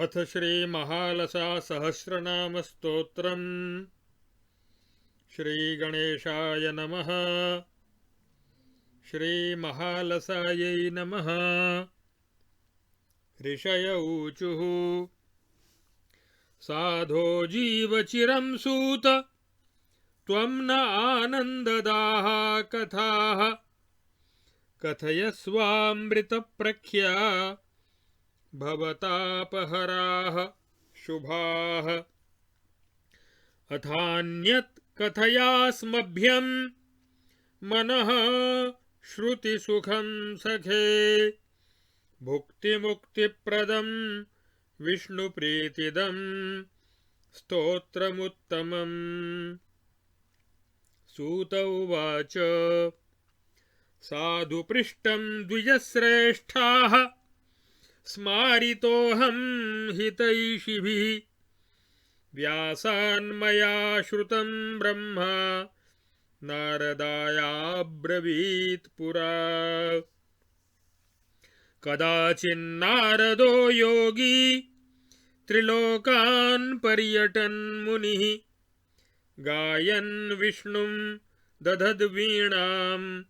अथ श्रीमहालसा सहस्रनाम स्तोत्रम्। श्रीगणेशाय नमः। श्रीमहालसायै नमः। ऋषय ऊचुः साधो जीवचिरं सूत त्वं न आनन्ददाः कथाः कथयस्वामृतप्रख्या भवतापहराः शुभाः। अथान्यत् कथयास्मभ्यं मनः श्रुतिसुखं सखे भुक्तिमुक्तिप्रदं विष्णुप्रीतिदं स्तोत्रमुत्तमम्। सूत उवाच साधुपृष्टं द्विजश्रेष्ठाः स्मारितोऽहं हितैषिभिः व्यासान्मया श्रुतं ब्रह्मा नारदायाब्रवीत् पुरा। कदाचिन्नारदो योगी त्रिलोकान् पर्यटन् मुनिः गायन् विष्णुं दधद्वीणां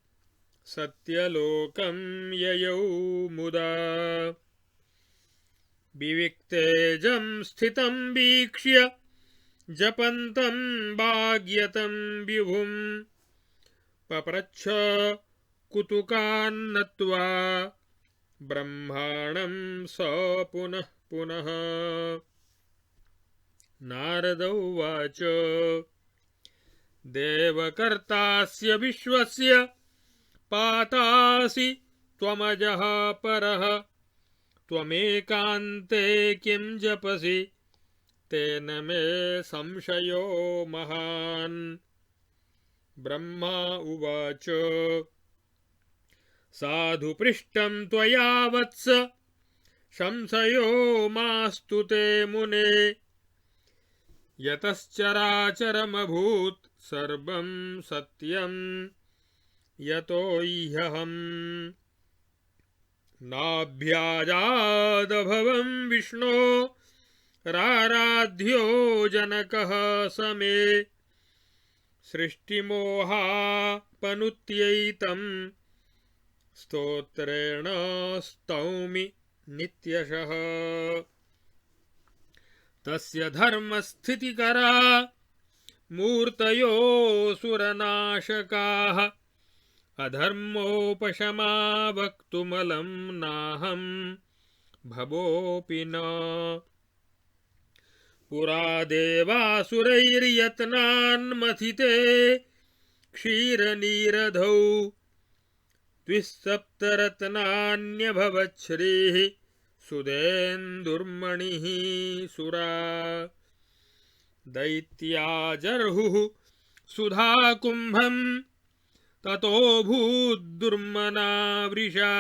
सत्यलोकं ययौ मुदा। विविक्तेजं स्थितं वीक्ष्य जपन्तं भाग्यतं विभुं पप्रच्छ कुतुकान्नत्वा ब्रह्माणं स पुनः पुनः। नारद उवाच देवकर्तास्य विश्वस्य पातासि त्वमजः परः त्वमेकान्ते किं जपसि तेन मे संशयो महान्। ब्रह्मा उवाच साधुपृष्टं त्वया वत्स संशयो मास्तु ते मुने यतश्चराचरमभूत् सर्वं सत्यं यतो ह्यहम्। नाभ्याजादभवं विष्णो राराध्यो जनकः समे सृष्टिमोहापनुत्यैतं स्तोत्रेण स्तौमि नित्यशः। तस्य धर्मस्थितिकरा मूर्तयोऽसुरनाशकाः अधर्मोपशमा वक्तुमलं नाहं भवोऽपि न। पुरा देवासुरैर्यत्नान्मथिते क्षीरनीरधौ द्विसप्तरत्नान्यभवच्छ्रीः सुधेन्दुर्मणिः सुरा। दैत्या जर्हुः सुधाकुम्भं ततोऽभूद्दुर्मना वृषा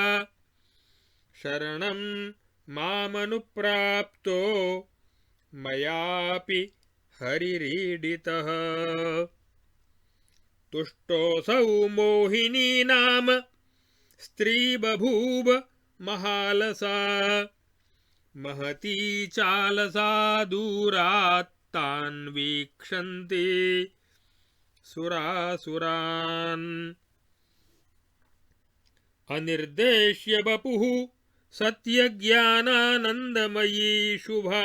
शरणं मामनुप्राप्तो मयापि हरिरीडितः। तुष्टोऽसौ मोहिनी नाम स्त्री बभूव महालसा महती चालसा दूरात् तान् वीक्षन्ति सुरासुरान्। अनिर्देश्य वपुः सत्यज्ञानानन्दमयी शुभा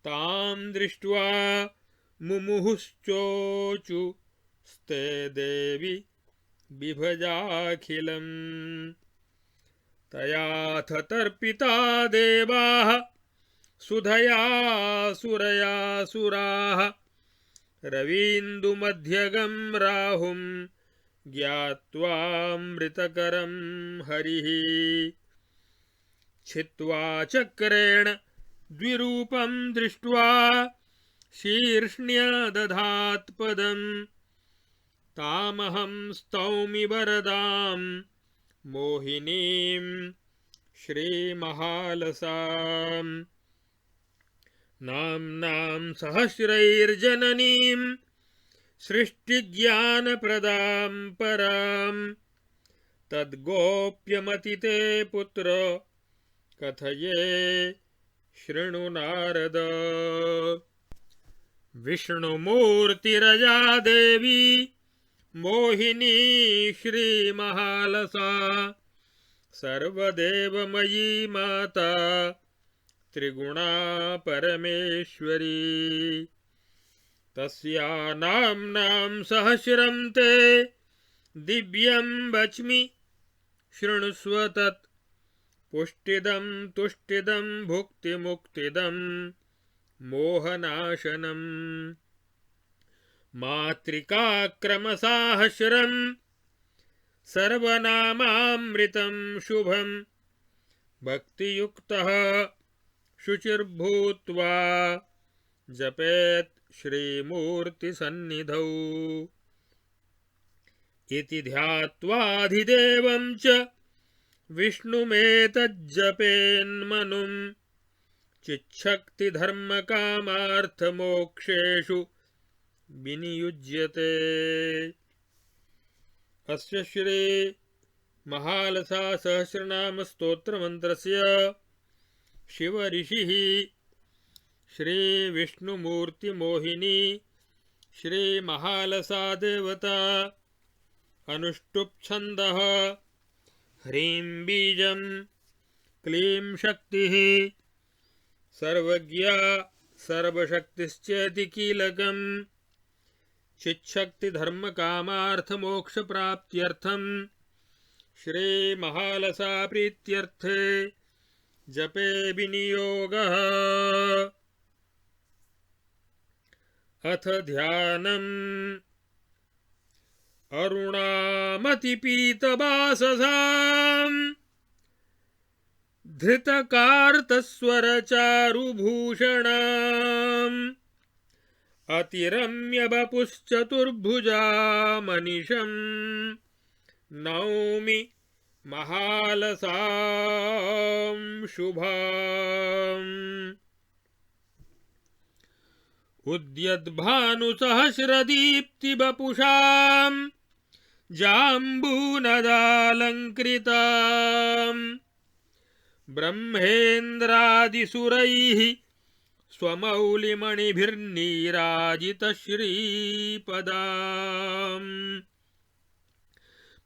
तां दृष्ट्वा मुमुहुश्चोचुस्ते देवि बिभजाखिलम्। तयाथ तर्पिता देवाः सुधया सुरया सुराः रवीन्दुमध्यगं राहुं ज्ञात्वामृतकरं हरिः छित्त्वा चक्रेण द्विरूपं दृष्ट्वा शीर्ष्ण्यदधात्पदं तामहं स्तौमि वरदां मोहिनीं श्रीमहालसाम्। नाम्नां सहस्रैर्जननीं सृष्टिज्ञानप्रदां परां तद्गोप्यमतिते पुत्र कथये शृणु नारद। विष्णुमूर्तिरजा देवी मोहिनी श्रीमहालसा सर्वदेवमयी माता त्रिगुणा परमेश्वरी। तस्या नाम्नां सहस्रं ते दिव्यं वच्मि शृणुष्व तत्। पुष्टिदं तुष्टिदं भुक्तिमुक्तिदं मोहनाशनम्। मातृकाक्रमसाहस्रं सर्वनामामृतं शुभं। भक्तियुक्तः शुचिर्भूत्वा जपेत् श्रीमूर्तिसन्निधौ। इति ध्यात्वाधिदेवं च विष्णुमेतज्जपेन्मनुं। चिच्छक्तिधर्मकामार्थमोक्षेषु विनियुज्यते। अस्य श्री महालसा सहस्रनाम स्तोत्रमन्त्रस्य शिव ऋषिः श्री विष्णुमूर्तिमोहिनी श्री महालसा देवता। अनुष्टुप् छन्दः ह्रीं बीजं क्लीं शक्तिः सर्वज्ञा सर्वशक्तिश्चेति कीलकम्। चिच्छक्तिधर्मकामार्थमोक्षप्राप्त्यर्थं श्री महालसा प्रीत्यर्थे जपे विनियोगः। अथ ध्यानम्। अरुणामतिपीतवाससाम् धृतकार्तस्वरचारुभूषणाम्। अतिरम्यवपुश्चतुर्भुजामनिशम् नौमि महालसां शुभाम्। उद्यद्भानुसहस्रदीप्तिवपुषाम् जाम्बूनदालङ्कृताम्। ब्रह्मेन्द्रादिसुरैः स्वमौलिमणिभिर्नीराजितश्रीपदाम्।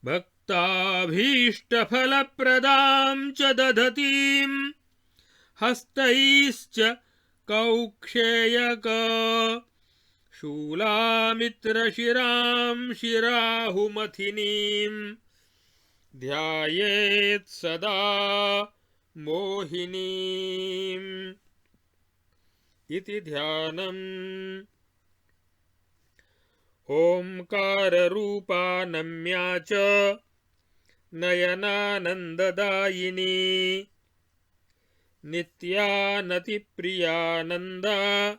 भक्ताभीष्टफलप्रदां च दधतीं हस्तैश्च कौक्षेयक। शूलामित्रशिरां शिराहुमथिनीं ध्यायेत् सदा मोहिनीम्। इति ध्यानम्। ओंकाररूपा नम्या च नयनानन्ददायिनी नित्यानतिप्रियानन्दा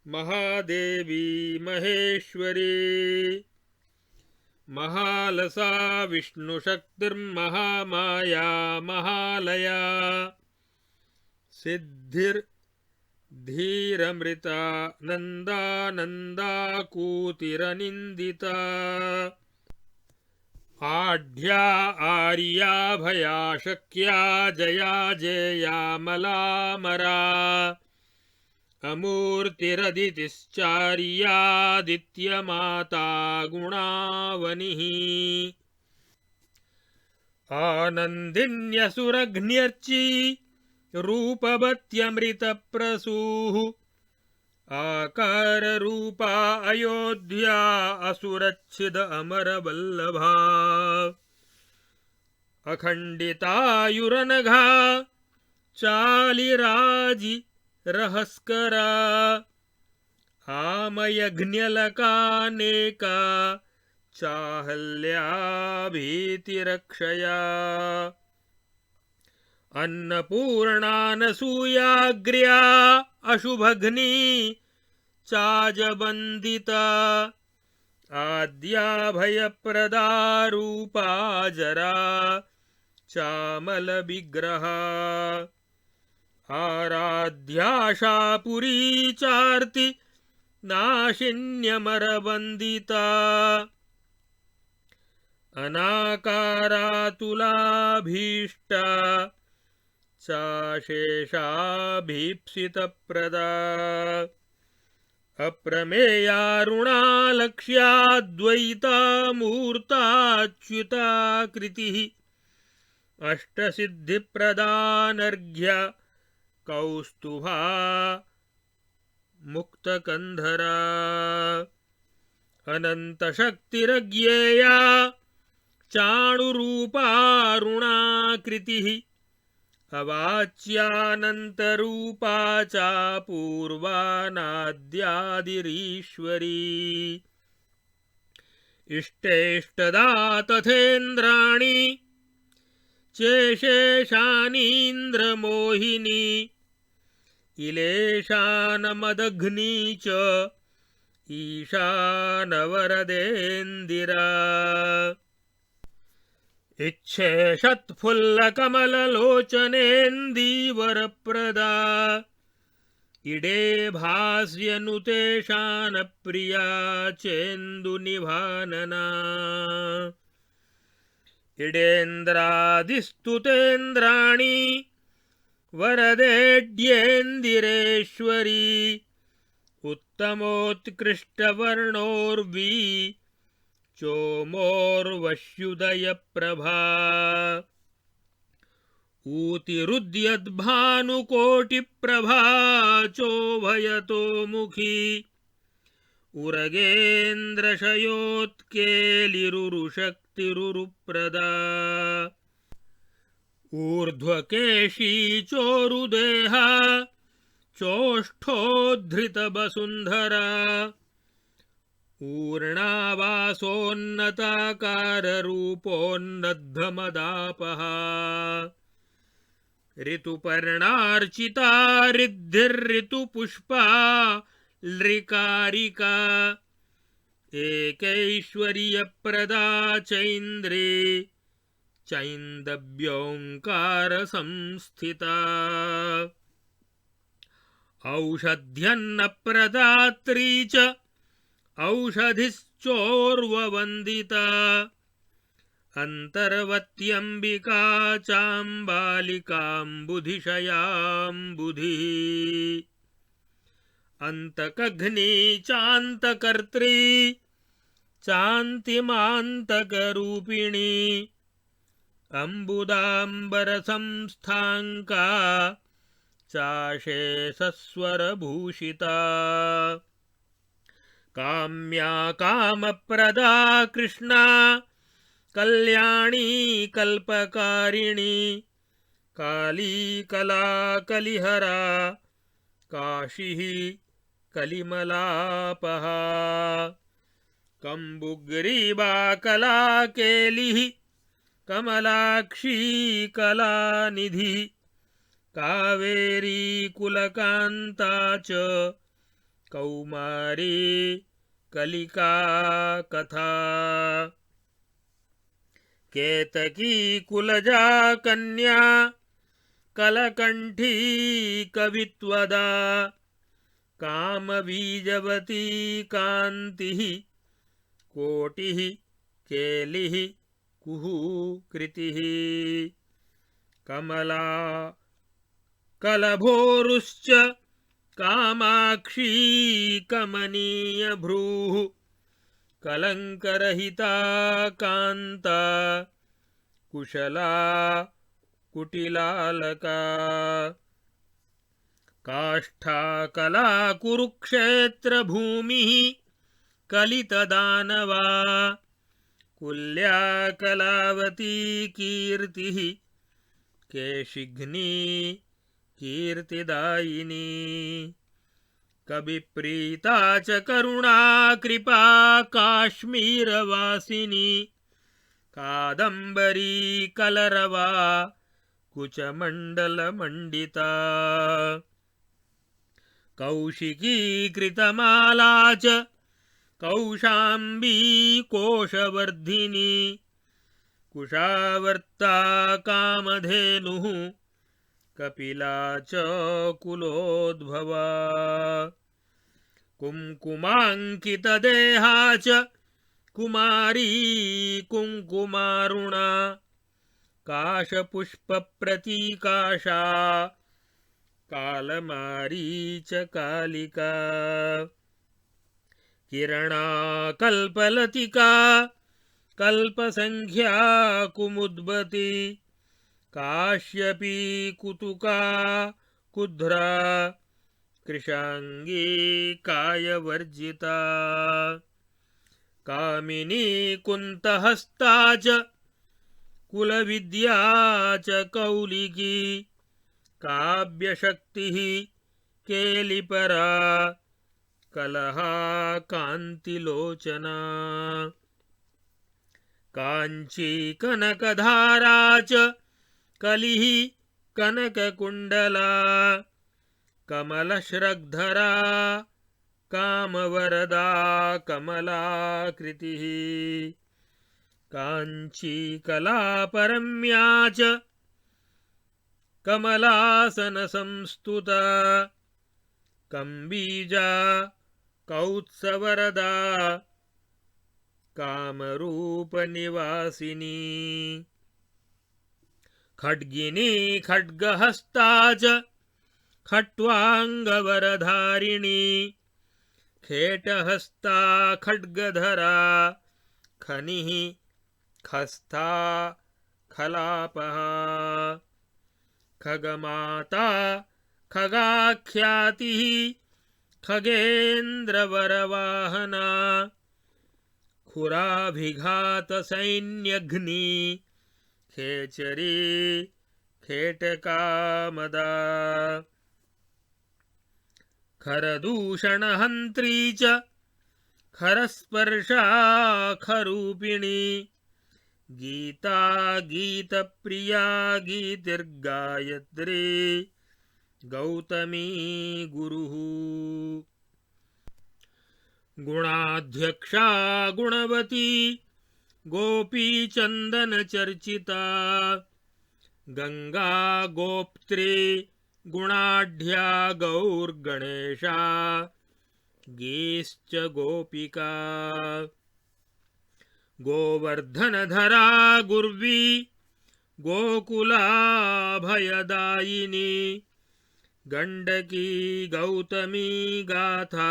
महादेवी महेश्वरी। महालसा विष्णुशक्तिर्महामाया महालया। सिद्धिर्धीरमृता नन्दानन्दाकूतिरनिन्दिता। आढ्या आर्या भया शक्या जया जेयामलामरा। अमूर्तिरदितिश्चार्यादित्यमाता गुणावनिः। आनन्दिन्यसुरघ्न्यर्ची रूपवत्यमृतप्रसूः। आकाररूपा अयोध्या असुरच्छिद अमरवल्लभा। अखण्डितायुरनघा चालिराजि रहस्करा। आमयघ्न्यलकानेका चाहल्या भीतिरक्षया। अन्नपूर्णानसूयाग्र्या अशुभघ्नी चाजबन्दिता। आद्या भयप्रदा रूपा जरा चामलविग्रहा। आराध्याशापुरी चार्ति नाशिन्यमरवन्दिता। अनाकारातुलाभीष्टा चाशेषाभीप्सितप्रदा अप्रमेयारुणालक्ष्याद्वैता मूर्ताच्युताकृतिः अष्टसिद्धिप्रदानर्घ्य कौस्तुभा मुक्तकन्धरा अनन्तशक्तिरज्ञेया चाणुरूपारुणाकृतिः अवाच्यानन्तरूपा चापूर्वानाद्यादिरीश्वरी इष्टेष्टदा तथेन्द्राणि चेशेषानीन्द्रमोहिनी इलेशानमदघ्नी च ईशानवरदेन्दिरा इच्छेषत्फुल्लकमललोचनेन्दीवरप्रदा इडे भास्यनुतेशानप्रिया चेन्दुनिभानना इडेन्द्रादिस्तुतेन्द्राणि वरदेड्येन्दिरेश्वरी उत्तमोत्कृष्टवर्णोर्वी चोमोर्वश्युदयप्रभा ऊतिरुद्यद्भानुकोटिप्रभा चोभयतोमुखी उरगेन्द्रशयोत्केलिरुरुशक्तिरुरुप्रदा ऊर्ध्वकेशी चोरुदेहा चोष्ठोद्धृतवसुन्धरा ऊर्णावासोन्नताकाररूपोन्नद्धमदापः ऋतुपर्णार्चिता रिद्धिर्ऋतुपुष्पा लृकारिका एकैश्वर्यप्रदा चैन्द्रे चैन्दव्योऽङ्कारसंस्थिता औषध्यन्नप्रदात्री च औषधिश्चोर्ववन्दिता अन्तर्वत्यम्बिका चाम्बालिकाम्बुधिशयाम्बुधिः अन्तकघ्नी चान्तकर्त्री चान्तिमान्तकरूपिणी अम्बुदाम्बरसंस्थाङ्का चाशेषस्वरभूषिता काम्या कामप्रदा कृष्णा कल्याणी कल्पकारिणी काली कला कलिहरा काशिः कलिमलापः कम्बुग्रीवा कला केलिः कमलाक्षी कलानिधिः कावेरी कुलकान्ता च कौमारी कलिका कथा केतकी कुलजा कन्या कलकण्ठी कवित्वदा कामबीजवती कान्तिः कोटिः केलिः कुहूकृतिः कमला कलभोरुश्च कामाक्षी कमनीयभ्रूः कलङ्करहिता कान्ता कुशला कुटिलालका काष्ठा कला कुरुक्षेत्रभूमिः कलितदानवा कुल्या कलावती कीर्तिः केशिघ्नी कीर्तिदायिनी कविप्रीता च करुणा कृपा काश्मीरवासिनी कादम्बरी कलरवा कुचमण्डलमण्डिता कौशिकी कृतमाला च कौशाम्बी कोशवर्धिनी कुशावर्ता कामधेनुः कपिला च कुलोद्भवा कुङ्कुमाङ्कितदेहा च कुमारी कुङ्कुमारुणा काशपुष्पप्रतीकाशा कालमारीचकालिका किरणा कल्पलतिका कल्पसंख्या कुमुद्बती काश्यपी कुतुका कुध्रा कृशांगी कायवर्जिता कामिनी कुन्तहस्ता च कुलविद्या च कौलिकी काव्यशक्तिः केलिपरा कलहा कान्तिलोचना काञ्ची कनकधारा च कलिः कनककुण्डला कमलश्रग्धरा कामवरदा कमलाकृतिः काञ्ची कलापरम्या च कमलासनसंस्तुता कम्बीजा कौत्सवरदा कामरूपनिवासिनी खड्गिनी खड्गहस्ता च खट्वाङ्गवरधारिणी खेटहस्ता खड्गधरा खनिः खस्ता खलापः खगमाता खगाख्यातिः खगेन्द्रवरवाहना खुराभिघातसैन्यघ्नी खेचरी खेटकामदा खरदूषणहन्त्री च खरस्पर्शा खरूपिणी गीता गीतप्रिया गीतिर्गायत्री गौतमी गुरुः गुणाध्यक्षा गुणवती गोपीचन्दनचर्चिता गंगा गोप्त्री गुणाढ्या गौर्गणेशा गीश्च गोपिका गोवर्धनधरा गुर्वी गोकुलाभयदायिनी गण्डकी गौतमी गाथा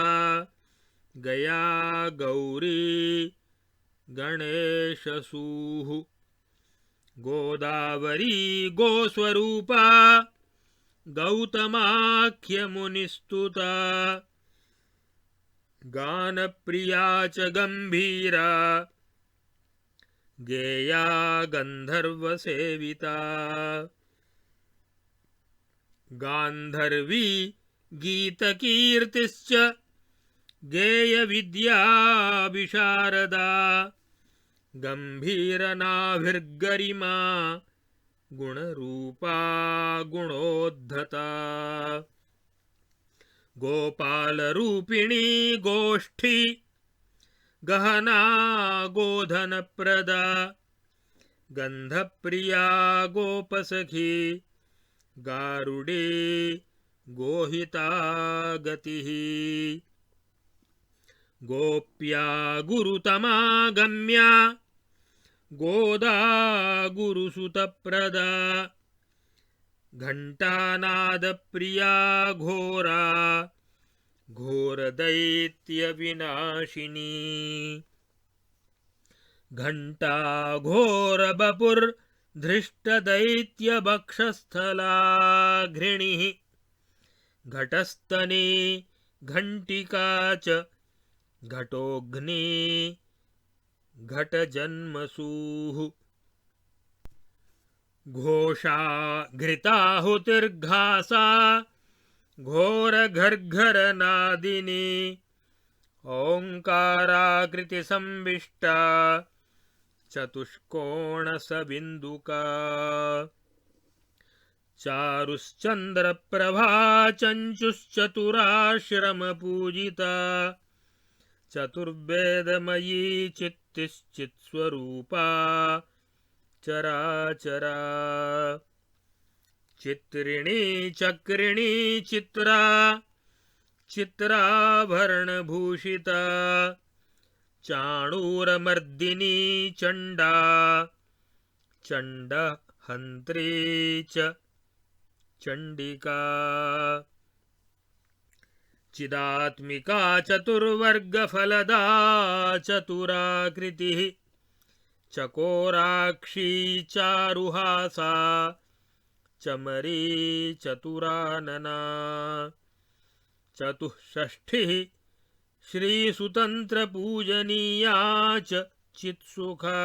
गया गौरी गणेशसूः गोदावरी गोस्वरूपा गौतमाख्यमुनिस्तुता गानप्रिया च गंभीरा गेया गंधर्वसेविता गांधर्वी गीतकीर्तिश्च गेयविद्या विशारदा गंभीरनाभिर्गरिमा गुणरूपा गुणोद्धता गोपालरूपिणी गोष्ठी गहना गोधनप्रदा गंधप्रिया गोपसखी गारुडे गोहिता गतिः गोप्या गुरुतमा गम्या गोदा गुरुसुतप्रदा घंटानादप्रिया घोरा घोरदैत्यविनाशिनी घंटा घोरबपुर्धृष्टदैत्यभक्षस्थला घृणिः घटस्तने घंटिका च घटोऽग्नि घटजन्मसूः घोषा घृताहुतिर्घासा घोरघर्घरनादिनी ओंकाराकृतिसंविष्टा चतुष्कोणसबिन्दुका चारुश्चन्द्रप्रभा चञ्चुश्चतुराश्रमपूजिता चतुर्वेदमयी चित्तिश्चित्स्वरूपा चराचरा चित्रिणी चक्रिणी चित्रा चित्राभरणभूषिता चाणूरमर्दिनी चण्डा चण्ड हन्त्री च चण्डिका चिदात्मिका चतुर्वर्गफलदा चतुराकृतिः चकोराक्षी चारुहासा चमरी चतुरानना चतुष्षष्ठिः श्रीसुतन्त्रपूजनीया च चित्सुखा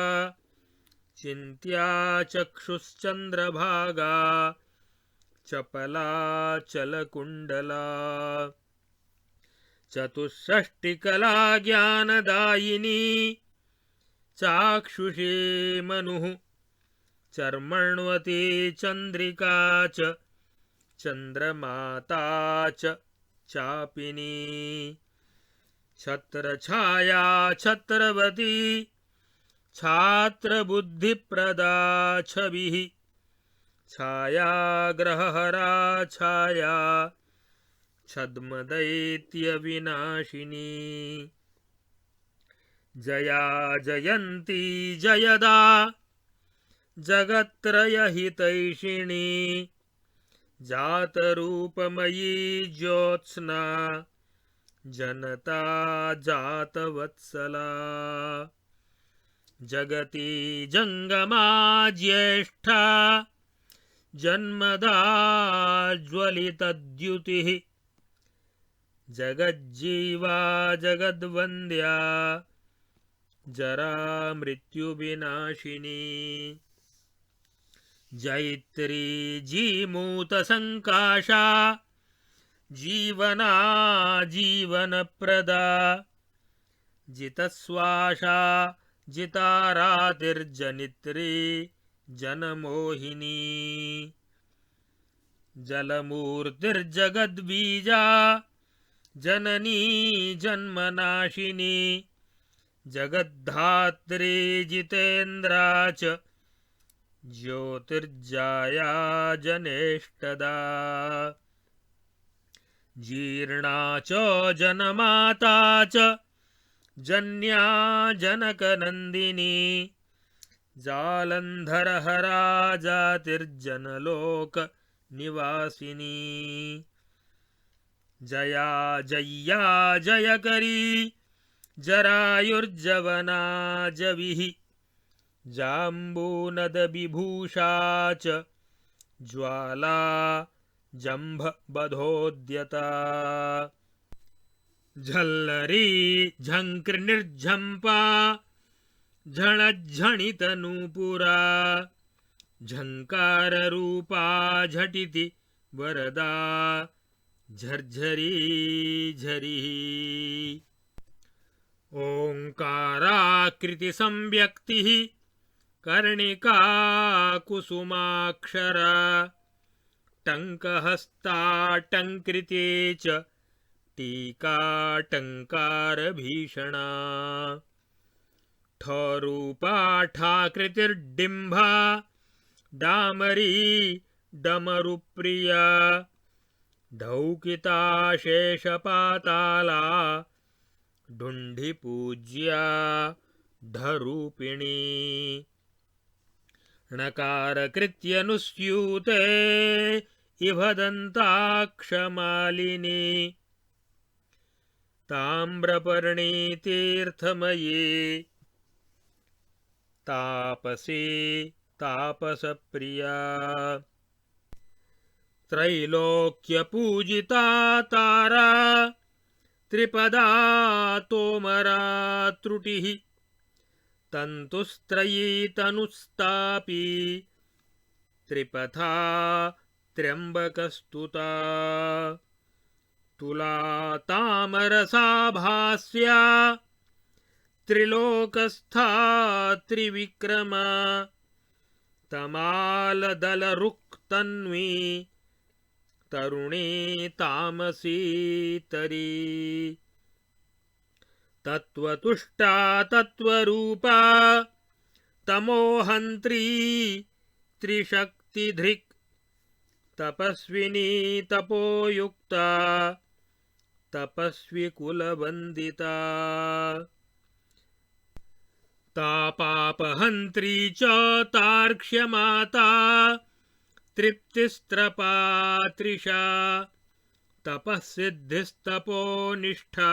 चिन्त्या चक्षुश्चन्द्रभागा चपला चलकुण्डला चतुष्षष्टिकला ज्ञानदायिनी चाक्षुषी मनुः चर्मण्वती चन्द्रिका च चन्द्रमाता च चापिनी छत्रछाया छत्रवती छात्रबुद्धिप्रदा छविः छायाग्रहहरा छाया छद्मदैत्यविनाशिनी जया जयन्ती जयदा जगत्त्रयहितैषिणी जातरूपमयी ज्योत्स्ना जनता जातवत्सला जगती जंगमा ज्येष्ठा जन्मदा ज्वलितद्युतिः जगज्जीवा जगद्वन्द्या जरा मृत्युविनाशिनी जैत्री जीमूतसंकाशा जीवना जीवनप्रदा जितस्वाशा जितारातिर्जनित्री जनमोहिनी जलमूर्तिर्जगद्बीजा जननी जन्मनाशिनी जगद्धात्री जितेन्द्रा च ज्योतिर्जाया जनेष्टदा जीर्णा च जनमाता च जन्या जनकनन्दिनी जालन्धरहरा जातिर्जनलोक निवासिनी जया जय्या जयकरी जरायुर्जवना जविः जाम्बूनदविभूषा च ज्वाला जम्भबधोद्यता झल्लरी झङ्कृनिर्झम्पा झणझणितनूपुरा झङ्काररूपा झटिति वरदा झर्झरी झरिः ओङ्काराकृतिसंव्यक्तिः कर्णिका कुसुमाक्षरा टङ्कहस्ताटङ्कृते च टीका टङ्कारभीषणा ठरूपा ठाकृतिर्डिम्भा डामरी डमरुप्रिया ढौकिता शेषपाताला ढुण्ढिपूज्या ढरूपिणी णकारकृत्यनुस्यूते इभदन्ताक्षमालिनी ताम्रपर्णी तीर्थमयी तापसी तापसप्रिया त्रैलोक्यपूजिता तारा त्रिपदा तोमरा त्रुटिः तन्तुस्त्रयी तनुस्तापी त्रिपथा त्र्यम्बकस्तुता तुला तामरसा भास्या त्रिलोकस्था त्रिविक्रमा तमालदलरुक्तन्वी तरुणी तामसी तरी तत्त्वतुष्टा तत्त्वरूपा तमोहन्त्री त्रिशक्तिधृक् तपस्विनी तपोयुक्ता तपस्वी कुलवन्दिता तापापहन्त्री च तार्क्ष्यमाता तृप्तिस्त्रपा तृषा तपःसिद्धिस्तपोनिष्ठा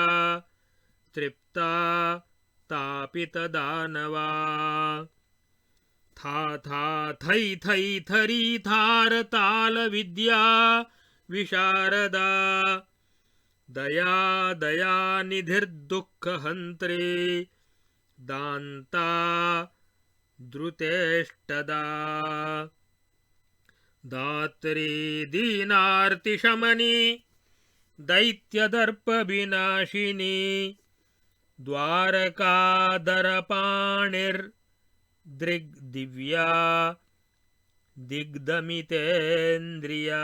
तृप्ता तापितदानवा था था थै थै थरी थार ताल विद्या विशारदा दया दया निधिर्दुःखहन्त्री दान्ता द्रुतेष्टदा दात्री दीनार्तिशमनी दैत्यदर्पविनाशिनी द्वारकादरपाणिर्दृग्दिव्या दिग्दमितेन्द्रिया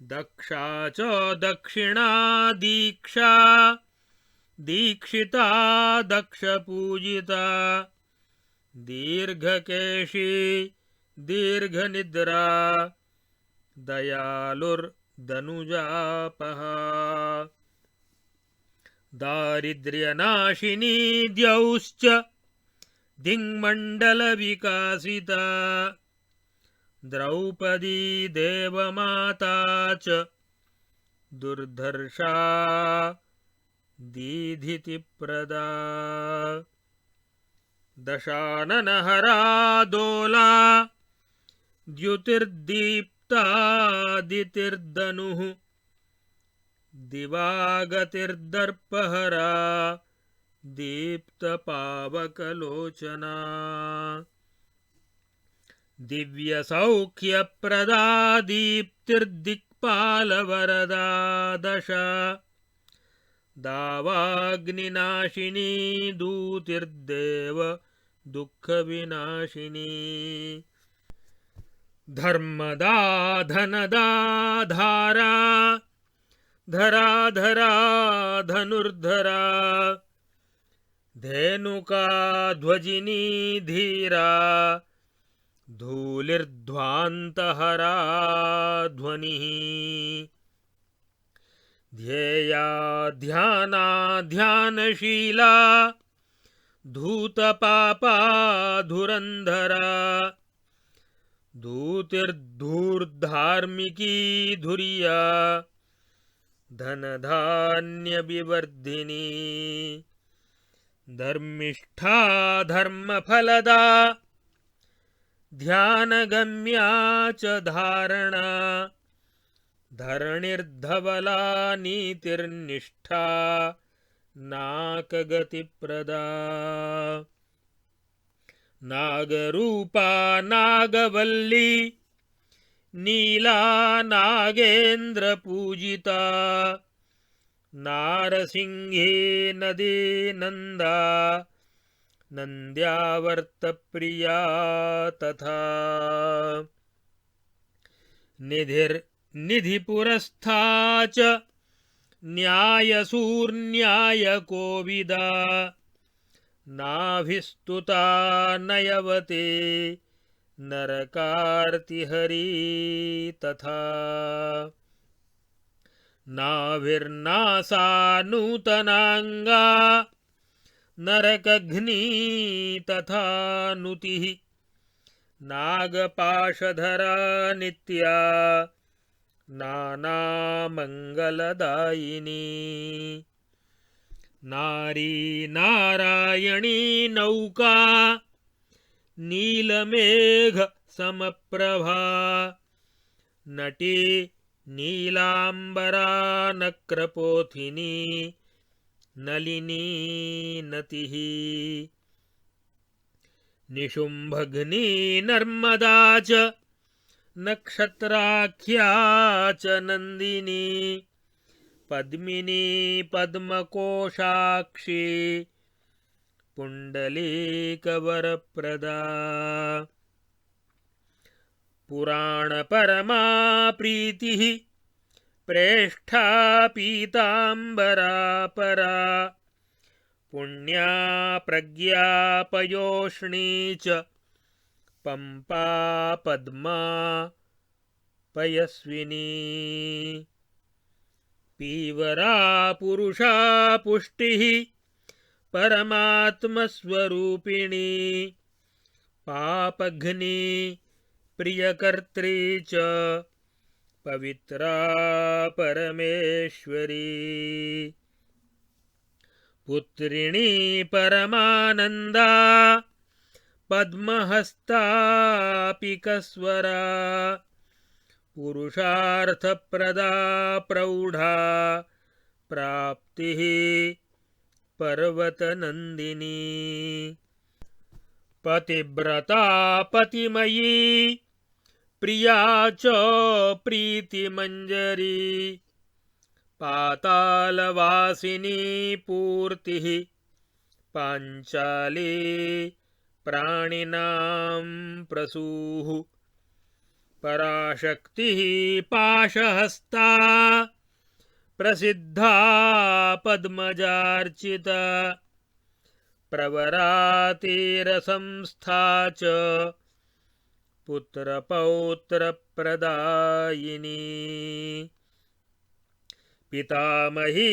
दक्षा च दक्षिणा दीक्षा दीक्षिता दक्षपूजिता दीर्घकेशी दीर्घनिद्रा दयालुर्दनुजापहा दारिद्र्यनाशिनी द्यौश्च दिङ्मण्डलविकासिता द्रौपदी देवमाता च दुर्धर्षा दीधितिप्रदा दशाननहरा दोला द्युतिर्दीप्तादितिर्दनुः दिवागतिर्दर्पहरा दीप्तपावकलोचना दिव्यसौख्यप्रदा दीप्तिर्दिक्पालवरदा दशा दावाग्निनाशिनी दूतिर्देव दुःखविनाशिनी धर्मदा धनदा धारा धरा धरा धनुर्धरा धेनुका ध्वजिनी धीरा धूलिर्ध्वान्तहरा ध्वनिः ध्येया ध्याना ध्यानशीला धूतपापा धुरन्धरा धूतिर्धूर्धार्मिकी धुर्या धनधान्यविवर्धिनी धर्मिष्ठा धर्मफलदा ध्यानगम्या च धारणा धरणिर्धवला नीतिर्निष्ठा नाकगतिप्रदा नागरूपा नागवल्ली नीला नागेन्द्रपूजिता नारसिंही नदी नन्दा नन्द्यावर्तप्रिया तथा निधिपुरस्था च न्यायसूर्न्यायकोविदा नाभिस्तुता नयवते नरकार्तिहरी तथा नाभिर्नासा नूतनांगा नरकघ्नी तथा नुतिः नागपाशधरा नित्या नानामङ्गलदायिनी नारी नारायणी नौका नीलमेघ समप्रभा नटी नीलांबरा नक्रपोथिनी नलिनी नतिः निशुम्भग्नी नर्मदा च नक्षत्राख्या च नन्दिनी पद्मिनी पद्मकोशाक्षी पुण्डलीकवरप्रदा पुराणपरमा प्रीतिः प्रेष्ठा पीताम्बरा परा पुण्या प्रज्ञा पयोष्णी च पंपा पद्मा पयस्विनी पीवरा पुरुषा पुष्टिः परमात्मस्वरूपिणी पापघ्नी प्रियकर्त्री च पवित्रा परमेश्वरी पुत्रिणी परमानन्दा पद्महस्तापिकस्वरा पुरुषार्थप्रदा प्रौढा प्राप्तिः पर्वतनन्दिनी पतिव्रता पतिमयी प्रिया च प्रीतिमञ्जरी पातालवासिनी पूर्तिः पाञ्चाली प्राणिनां प्रसूः पराशक्तिः पाशहस्ता प्रसिद्धा पद्मजार्चिता प्रवरातिरसंस्था च पुत्रपौत्रप्रदायिनी पितामही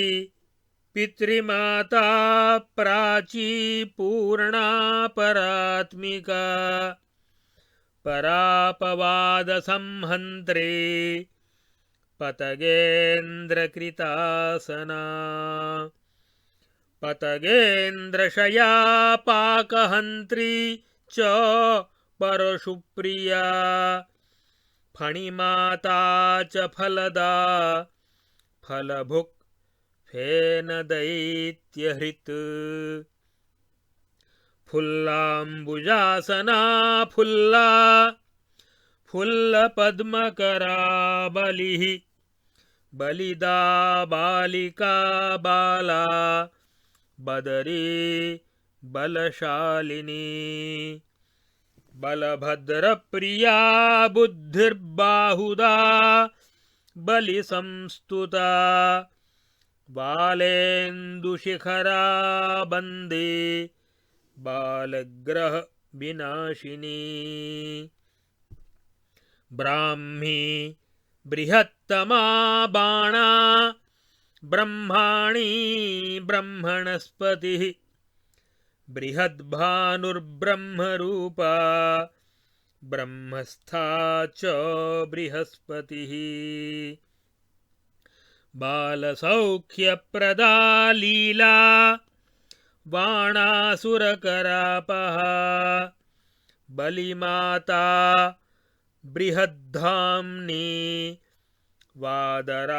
पितृमाता प्राची पूर्णा परात्मिका परापवादसंहन्त्री पतगेन्द्रकृतासना पतगेन्द्रशया पाकहन्त्री च परशुप्रिया फणिमाता च फलदा फलभुक् फेनदैत्यहृत् फुल्लाम्बुजासना फुल्ला फुल्लपद्मकरा बलिः बलिदा बालिका बाला बदरी बलशालिनी बलभद्रप्रिया बुद्धिर्बाहुदा बलिसंस्तुता बालेन्दुशिखरा बन्दे बालग्रह विनाशिनी ब्राह्मी बृहत्तमा बाणा ब्रह्माणी ब्रह्मणस्पतिः बृहद्भानुर्ब्रह्मरूपा ब्रह्मस्था च बृहस्पतिः बालसौख्यप्रदा लीला बाणासुरकरापहा बलिमाता बृहद्धाम्नी वादरायणसंस्तुता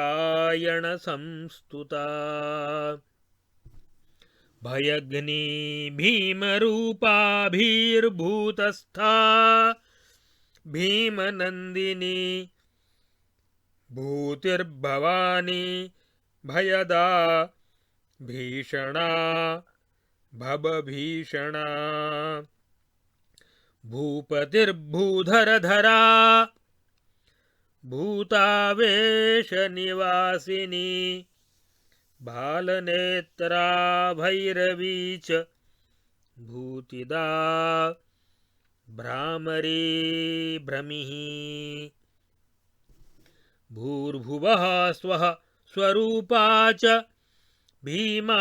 भयग्नी भीमरूपाभिर्भूतस्था भीमनन्दिनी भूतिर्भवानी भयदा भीषणा भवभीषणा भूपतिर्भूधरधरा भूतावेशनिवासिनी भालनेत्रा भैरवी च भूतिदा भ्रामरी भ्रमिः भूर्भुवः स्वः स्वरूपा च भीमा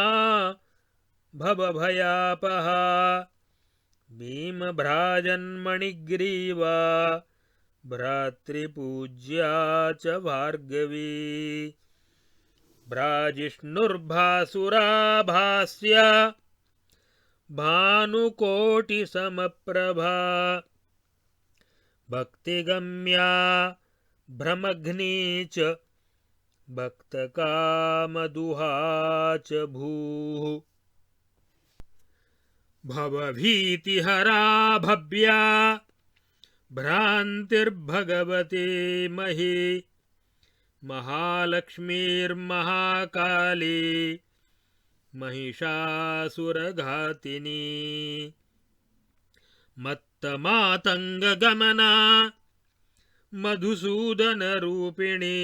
भवभयापहा भीमभ्राजन्मणिग्रीवा भ्रातृपूज्या च भार्गवी भ्राजिष्णुर्भासुरा भास्या भानुकोटिसमप्रभा भक्तिगम्या भ्रमघ्नी च भक्तकामदुहा च भूः भवभीतिहरा भव्या भ्रान्तिर्भगवती मही महालक्ष्मीर्महाकाली महिषासुरघातिनी मत्तमातङ्गगमना मधुसूदनरूपिणी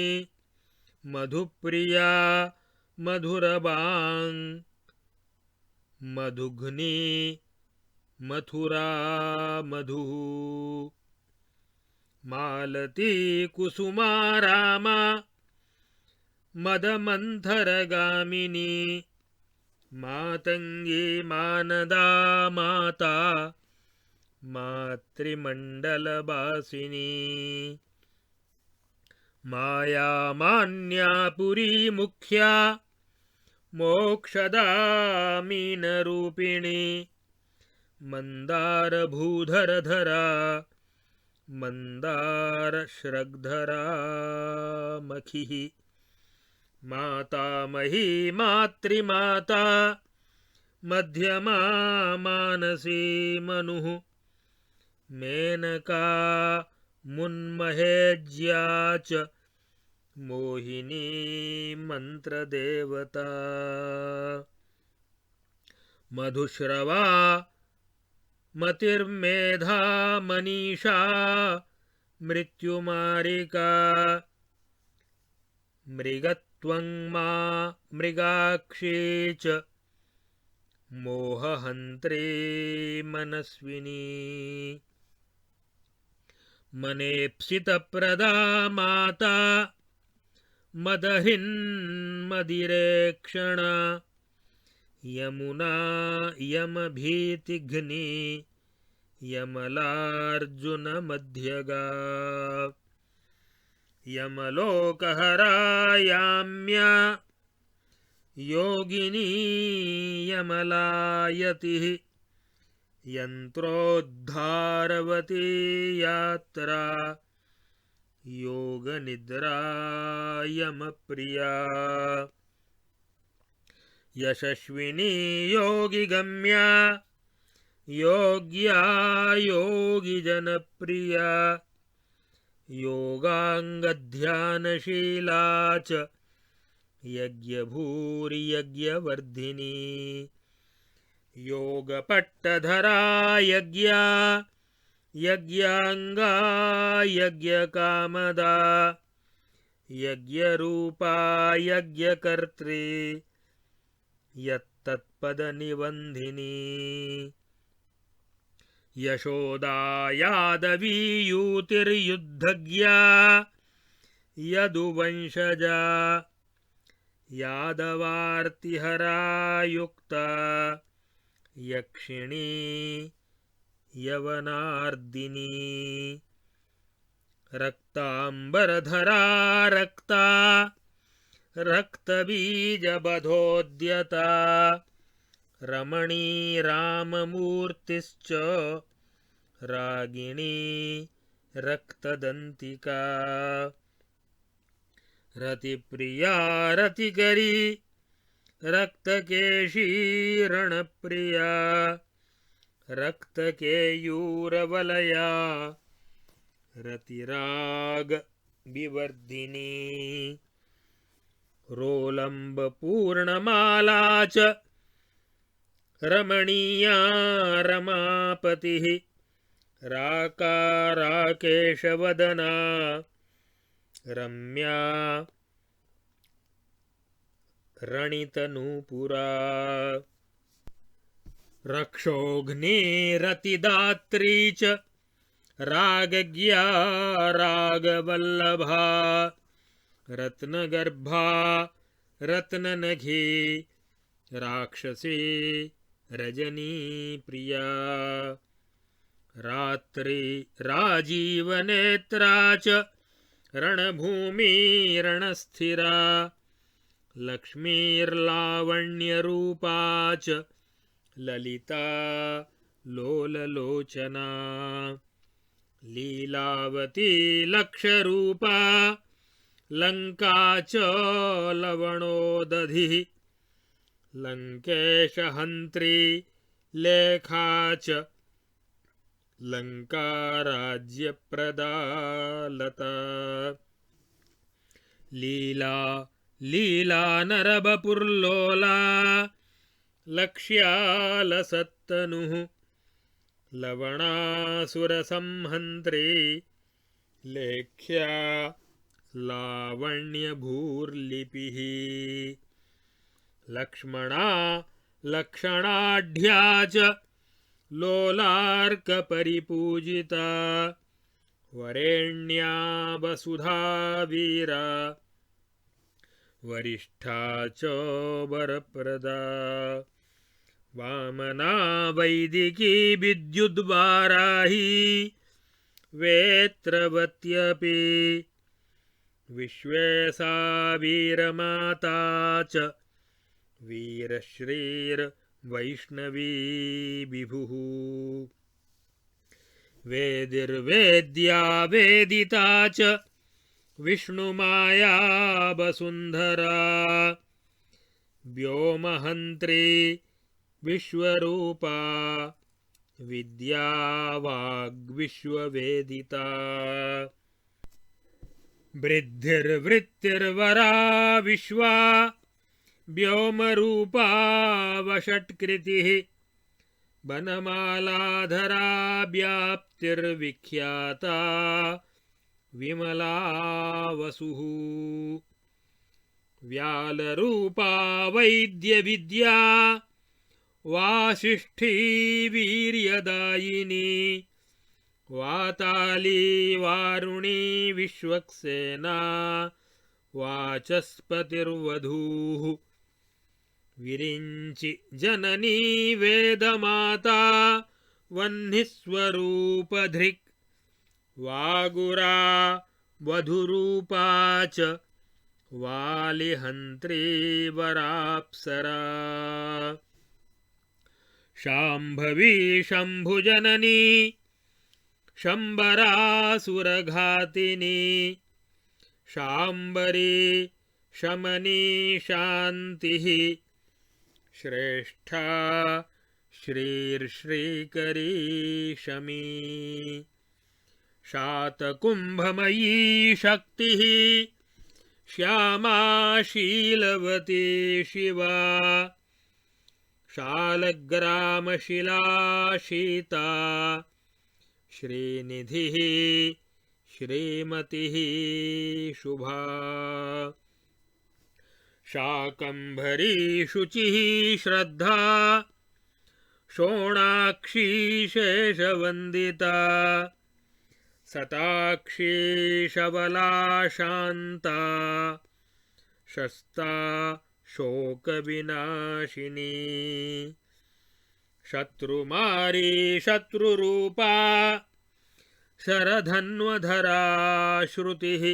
मधुप्रिया मधुरवाङ् मधुघ्नी मथुरा मधुः मालती कुसुमा रामा मदमन्थरगामिनी मातंगी मानदा माता मातृमण्डलवासिनी माया मान्या पुरी मुख्या मोक्षदा मीनरूपिणी मंदार भूधरधरा मंदार श्रग्धरा मखिः मातामही मातृमाता मध्यमा मानसी मनुः मेनका मुन्महेज्या च मोहिनी मंत्रदेवता मधुश्रवा मतिर्मेधा मनीषा मृत्युमारिका मृगत्वं मा मृगाक्षी च मोहहन्त्री मनस्विनी मनेप्सितप्रदा माता मदहिन्मदिरेक्षणा यमुना यमभीतिघ्नी यमलार्जुनमध्यगा यमलोकहरायाम्या योगिनी यमलायतिः यन्त्रोद्धारवती यात्रा योगनिद्रा यमप्रिया यशस्विनी योगिगम्या योग्या योगिजनप्रिया योगाङ्गध्यानशीला च यज्ञभूरियज्ञवर्धिनी योगपट्टधरा यज्ञा यज्ञाङ्गा यज्ञकामदा यज्ञरूपा यज्ञकर्त्री यत्तत्पदनिबन्धिनी यशोदा यादवीयूतिर्युद्धज्ञा यदुवंशजा यादवार्तिहरा युक्ता यक्षिणी यवनार्दिनी रक्तांबरधरा रक्ता रक्तबीजबधोद्यता रमणी राममूर्तिश्च रागिणी रक्तदन्तिका रतिप्रिया रतिकरी रक्तकेशी रणप्रिया रक्तकेयूरवलया रतिराग विवर्धिनी रोलम्बपूर्णमाला च रमणीया रमापतिः राकेशवदना रम्या रणितनूपुरा रक्षोघ्निरतिदात्री च रागज्ञा रागवल्लभा रत्नगर्भा रत्ननघी राक्षसी रजनीप्रिया रात्रि राजीवनेत्रा च रणभूमिरणस्थिरा लक्ष्मीर्लावण्यरूपा च ललिता लोललोचना लीलावती लक्षरूपा लंका च लवणोदधिः लंकेशहन्त्री लेखा च लंका राज्यप्रदा लीला लीला नरबपुर्लोला लक्ष्यालसत्तनुः लवणासुरसंहन्त्री लेख्या लावण्यभूर्लिपिः लक्ष्मणा लक्षणाढ्या च लोलार्कपरिपूजिता वरेण्या वसुधा वीरा वरिष्ठा च वरप्रदा वामना वैदिकी विद्युद्वाराही वेत्रवत्यपि विश्वेशा वीरमाता च वीरश्रीर्वैष्णवी विभुः वेदिर्वेद्या वेदिता च विष्णुमाया वसुन्धरा व्योमहन्त्री विश्वरूपा विद्या वाग्विश्ववेदिता वृद्धिर्वृत्तिर्वरा विश्वा व्योमरूपा वषट्कृतिः वनमालाधरा व्याप्तिर्विख्याता विमला वसुः व्यालरूपा वैद्यविद्या वासिष्ठी वीर्यदायिनी वाताली वारुणी विश्वक्सेना वाचस्पतिर्वधूः विरिञ्चि जननी वेदमाता वह्निस्वरूपधृक् वागुरा वधुरूपा च वालिहन्त्री वराप्सरा शाम्भवी शम्भुजननी शम्बरासुरघातिनी शाम्बरी शमनी शान्तिः श्रेष्ठा श्रीर्श्रीकरी शमी शातकुम्भमयी शक्तिः श्यामा शीलवती शिवा शालग्रामशिला शीता श्रीनिधिः श्रीमतिः शुभा शाकम्भरी शुचिः श्रद्धा शोणाक्षी शेषवन्दिता सताक्षी शबला शान्ता शस्ता शोकविनाशिनी शत्रुमारी शत्रुरूपा शरधन्वधरा श्रुतिः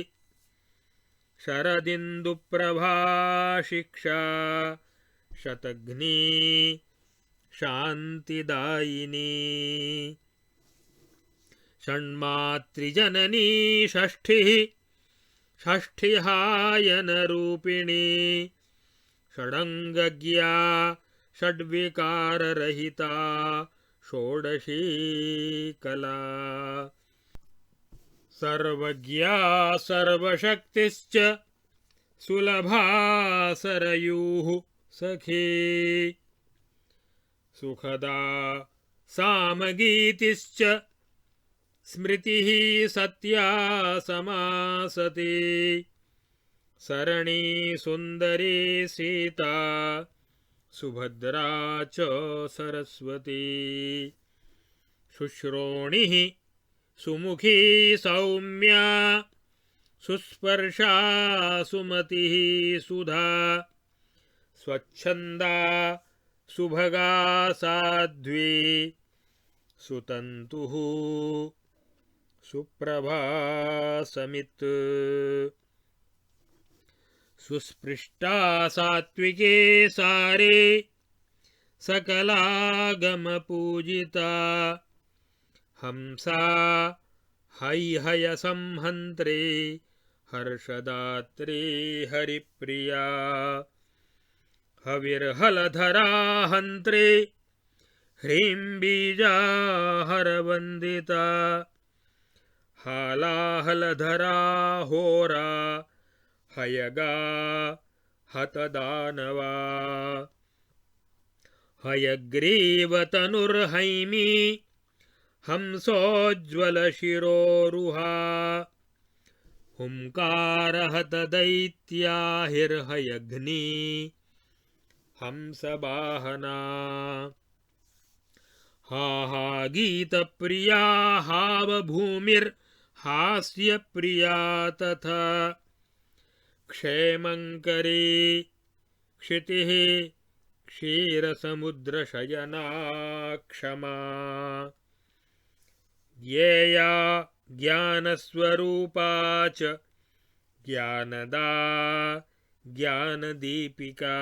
शरदिन्दुप्रभा शिक्षा शतघ्नी शान्तिदायिनी षण्मातृजननी षष्ठिः षष्ठिहायनरूपिणी षडङ्गज्ञा षड्विकाररहिता षोडशी कला सर्वज्ञा सर्वशक्तिश्च सुलभा सरयूः सखी सुखदा सामगीतिश्च स्मृतिः सत्या समासति सरणी सुन्दरी सीता सुभद्रा च सरस्वती शुश्रोणिः सुमुखी सौम्या सुस्पर्शा सुमतिः सुधा स्वच्छन्दा सुभगा साध्वी सुतन्तुः सुप्रभा समित् सुस्पृष्टा सात्विके सारे सकलागमपूजिता हंसा हैहयसंहन्त्रे हर्षदात्रे हरिप्रिया हविर्हलधरा हन्त्रे ह्रीं बीजा हरवन्दिता हालाहलधरा होरा हयगा हतदानवा हयग्रीवतनुर्हैमी हंसोज्ज्वलशिरोरुहा हुंकारहतदैत्याहिर्हयघ्नी हंसवाहना हा हा गीतप्रिया हावभूमिर्हास्यप्रिया तथा क्षेमङ्करी क्षितिः क्षीरसमुद्रशयना क्षमा ज्ञेया ज्ञानस्वरूपा च ज्ञानदा ज्ञानदीपिका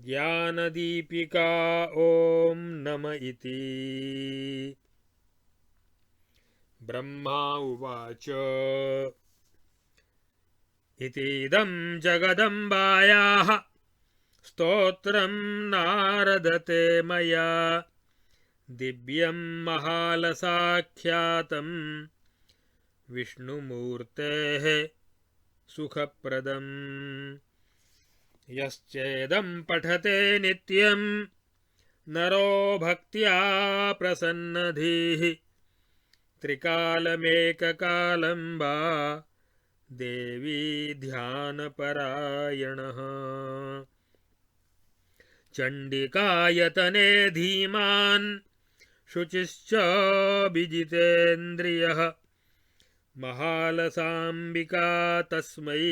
ज्ञानदीपिका ॐ नम इति। ब्रह्मा उवाच इतीदं जगदम्बायाः स्तोत्रं नारदते मया दिव्यं महालसाख्यातं विष्णुमूर्तेः सुखप्रदम् यश्चेदं पठते नित्यं नरो भक्त्या प्रसन्नधीः त्रिकालमेककालं वा देवी ध्यानपरायणः चण्डिकायतने धीमान् शुचिश्च विजितेन्द्रियः महालसाम्बिका तस्मै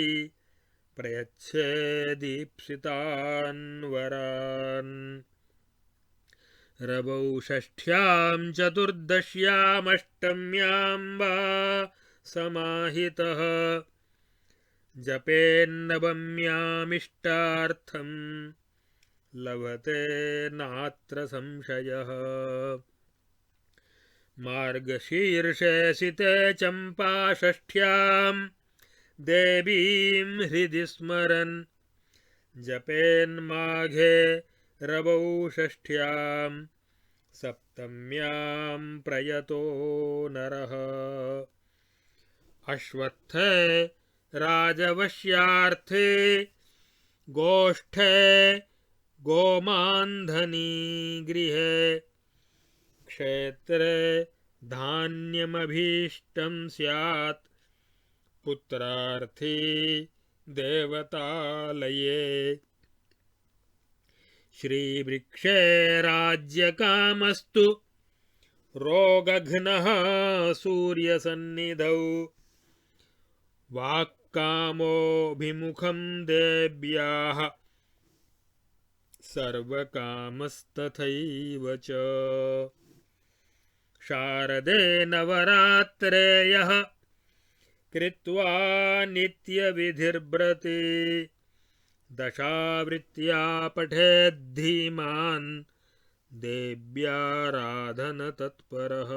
प्रयच्छे दीप्सितान् वरान् रवौ षष्ठ्यां चतुर्दश्यामष्टम्यां वा समाहितः जपेन्नवम्यामिष्टार्थं लभते नात्र संशयः मार्गशीर्षे सिते चम्पाषष्ठ्यां देवीं हृदि स्मरन् जपेन्माघे रवौ षष्ठ्यां सप्तम्यां प्रयतो नरः अश्वत्थे राजवश्यार्थे गोष्ठे गोमान्धनी गृहे क्षेत्रे धान्यमभीष्टं स्यात् पुत्रार्थी देवतालये श्रीवृक्षे राज्यकामस्तु रोगघ्नः सूर्यसन्निधौ वाक्कामोऽभिमुखं देव्याः सर्वकामस्तथैव च शारदे नवरात्रेयः कृत्वा नित्यविधिर्व्रते दशावृत्त्या पठेद्धीमान् देव्याराधनतत्परः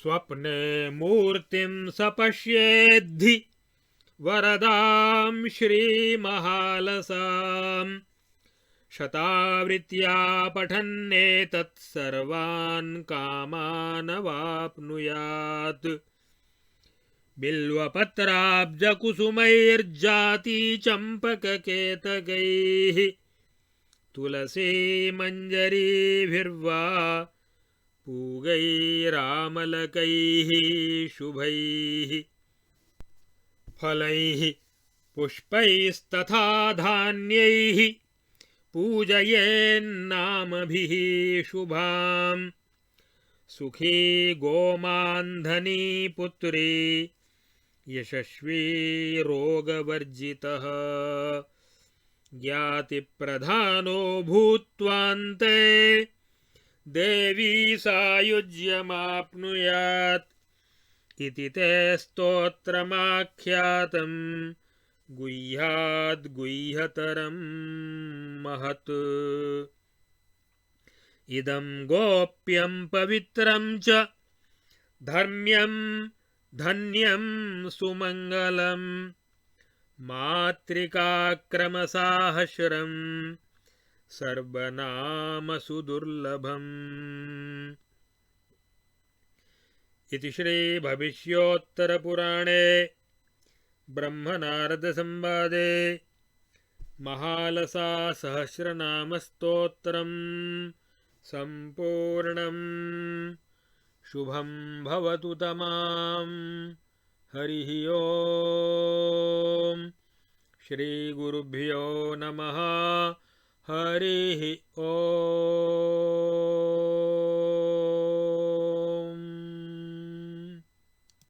स्वप्ने मूर्तिं सपश्येद्धि वरदां श्रीमहालसां शतावृत्त्या पठन्नेतत्सर्वान् कामानवाप्नुयात् बिल्वपत्राब्जकुसुमैर्जातिचम्पककेतकैः तुलसीमञ्जरीभिर्वा पूगैरामलकैः शुभैः फलैः पुष्पैस्तथा धान्यैः पूजयेन्नामभिः शुभां सुखी गोमान्धनी पुत्री यशस्वी रोगवर्जितः ज्ञातिप्रधानो भूत्वान्ते देवी सायुज्यमाप्नुयात् इति ते स्तोत्रमाख्यातं गुह्याद्गुह्यतरं महत् इदं गोप्यं पवित्रं च धर्म्यं धन्यं सुमङ्गलं मातृकाक्रमसाहस्रं सर्वनामसुदुर्लभम् इति श्रीभविष्योत्तरपुराणे ब्रह्मनारदसंवादे महालसासहस्रनामस्तोत्रं सम्पूर्णम् शुभं भवतु तमां हरिः ओम् श्रीगुरुभ्यो नमः हरिः ओम्।